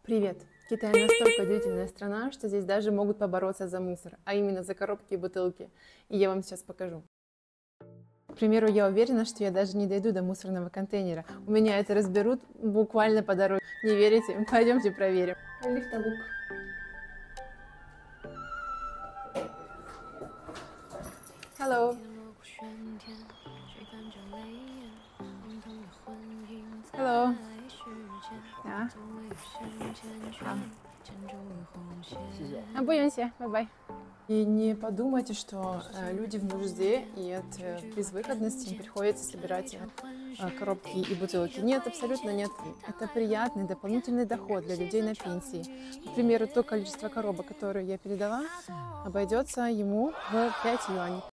Привет! Китай настолько удивительная страна, что здесь даже могут побороться за мусор, а именно за коробки и бутылки. И я вам сейчас покажу. К примеру, я уверена, что я даже не дойду до мусорного контейнера. У меня это разберут буквально по дороге. Не верите? Пойдемте проверим. Лифтовук. Hello. Hello. Да. 不用谢，拜拜。И не подумайте, что люди в нужде и от безвыходности им приходится собирать коробки и бутылки. Нет, абсолютно нет. Это приятный дополнительный доход для людей на пенсии. К примеру, то количество коробок, которые я передала, обойдется ему в 5 юаней.